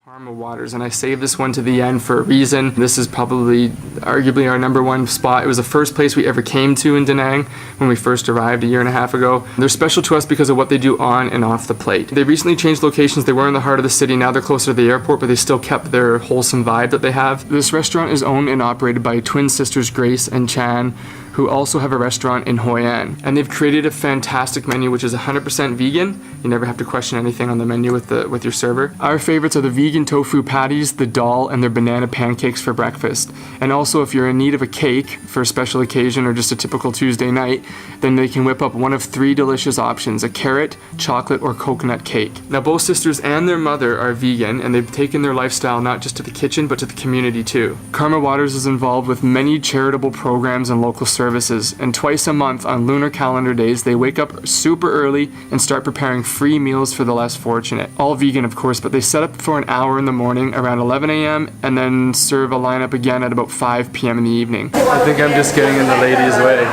Karma Waters, and I saved this one to the end for a reason. This is probably arguably our #1 spot. It was the first place we ever came to in Da Nang when we first arrived a year and a half ago. They're special to us because of what they do on and off the plate. They recently changed locations. They were in the heart of the city. Now they're closer to the airport, but they still kept their wholesome vibe that they have. This restaurant is owned and operated by twin sisters Grace and Chan, who also have a restaurant in Hoi An. And they've created a fantastic menu which is 100% vegan. You never have to question anything on the menu with your server. Our favorites are the vegan tofu patties, the dal, and their banana pancakes for breakfast. And also, if you're in need of a cake for a special occasion or just a typical Tuesday night, then they can whip up one of 3 delicious options: a carrot, chocolate, or coconut cake. Now both sisters and their mother are vegan, and they've taken their lifestyle not just to the kitchen but to the community too. Karma Waters is involved with many charitable programs and local services, and twice a month on lunar calendar days they wake up super early and start preparing free meals for the less fortunate. All vegan, of course, but they set up for an hour in the morning around 11 a.m. and then serve a lineup again at about 5 p.m. in the evening. I think I'm just getting in the ladies' way.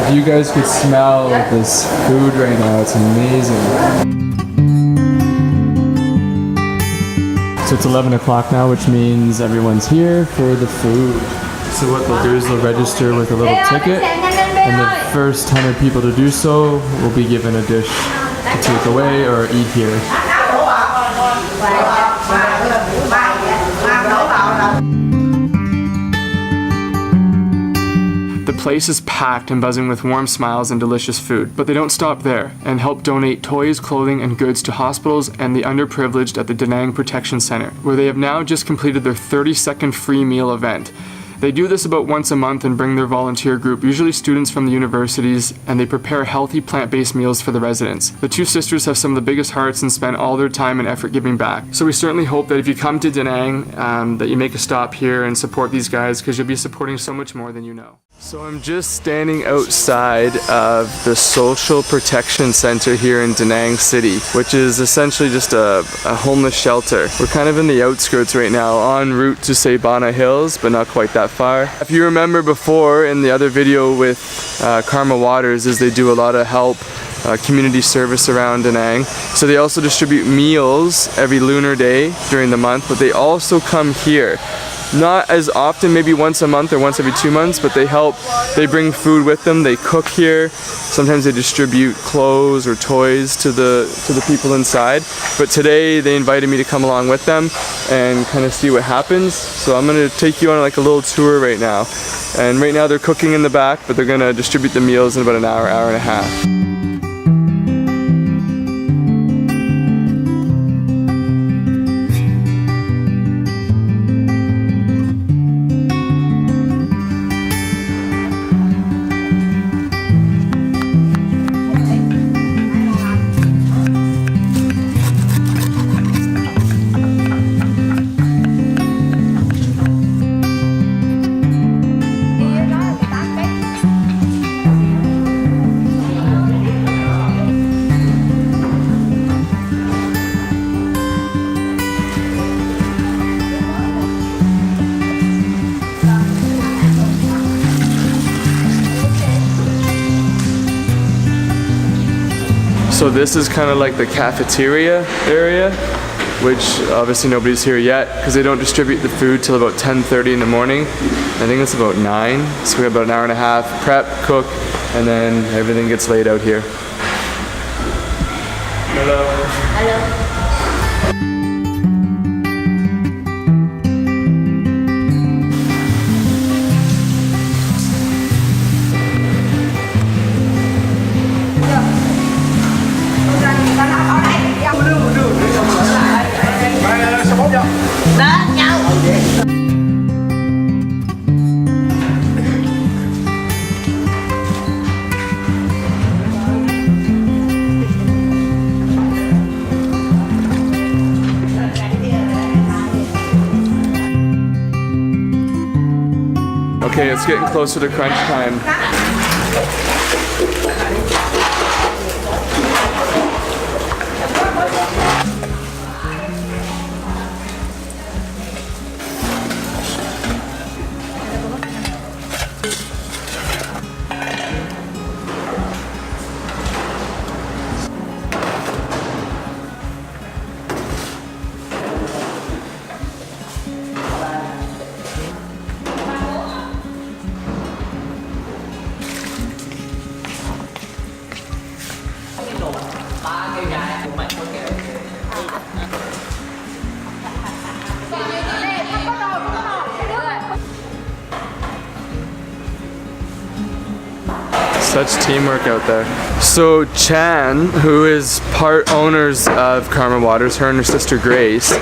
If you guys could smell this food right now, it's amazing. So it's 11 o'clock now, which means everyone's here for the food. So what they'll do is they'll register with a little ticket, and the first 100 people to do so will be given a dish to take away or eat here. The place is packed and buzzing with warm smiles and delicious food, but they don't stop there and help donate toys, clothing, and goods to hospitals and the underprivileged at the Da Nang Protection Center, where they have now just completed their 30-second free meal event. They do this about once a month and bring their volunteer group, usually students from the universities, and they prepare healthy plant-based meals for the residents. The two sisters have some of the biggest hearts and spend all their time and effort giving back. So we certainly hope that if you come to Da Nang, that you make a stop here and support these guys, because you'll be supporting so much more than you know. So I'm just standing outside of the Social Protection Center here in Da Nang City, which is essentially just a homeless shelter. We're kind of in the outskirts right now, en route to Sabana Hills, but not quite that far. If you remember before in the other video with Karma Waters, is they do a lot of help, community service around Da Nang. So they also distribute meals every lunar day during the month, but they also come here. Not as often, maybe once a month or once every 2 months, but they help. They bring food with them, they cook here. Sometimes they distribute clothes or toys to the people inside. But today they invited me to come along with them and kind of see what happens. So I'm gonna take you on like a little tour right now. And right now they're cooking in the back, but they're gonna distribute the meals in about an hour, hour and a half. So this is kind of like the cafeteria area, which obviously nobody's here yet because they don't distribute the food till about 10:30 in the morning. I think it's about 9, so we have about an hour and a half, prep, cook, and then everything gets laid out here. Hello. Hello. Okay, it's getting closer to crunch time. Such teamwork out there. So Chan, who is part owners of Karma Waters, her and her sister Grace,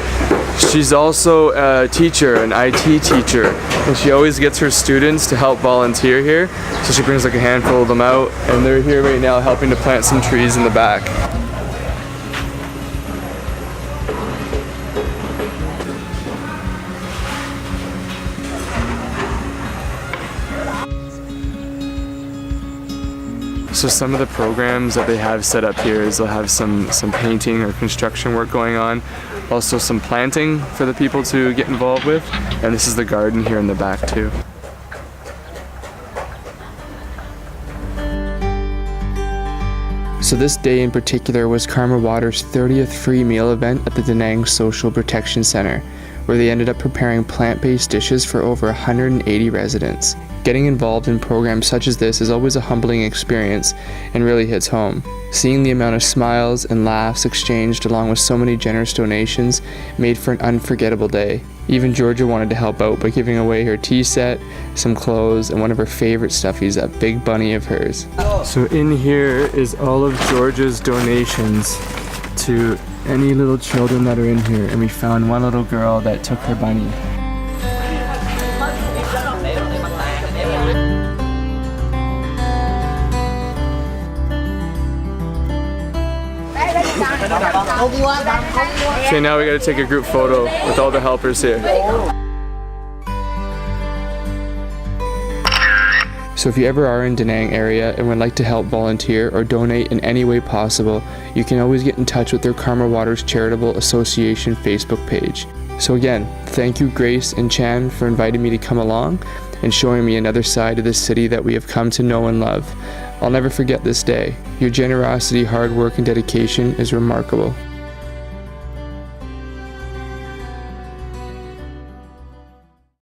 she's also a teacher, an IT teacher, and she always gets her students to help volunteer here. So she brings like a handful of them out, and they're here right now helping to plant some trees in the back. So some of the programs that they have set up here is they'll have some painting or construction work going on, also some planting for the people to get involved with, and this is the garden here in the back too. So this day in particular was Karma Waters' 30th free meal event at the Da Nang Social Protection Center, where they ended up preparing plant-based dishes for over 180 residents. Getting involved in programs such as this is always a humbling experience and really hits home. Seeing the amount of smiles and laughs exchanged along with so many generous donations made for an unforgettable day. Even Georgia wanted to help out by giving away her tea set, some clothes, and one of her favorite stuffies, that big bunny of hers. So in here is all of Georgia's donations to any little children that are in here, and we found one little girl that took her bunny. Okay, now we gotta take a group photo with all the helpers here. So if you ever are in Da Nang area and would like to help volunteer or donate in any way possible, you can always get in touch with their Karma Waters Charitable Association Facebook page. So again, thank you Grace and Chan for inviting me to come along and showing me another side of this city that we have come to know and love. I'll never forget this day. Your generosity, hard work, and dedication is remarkable.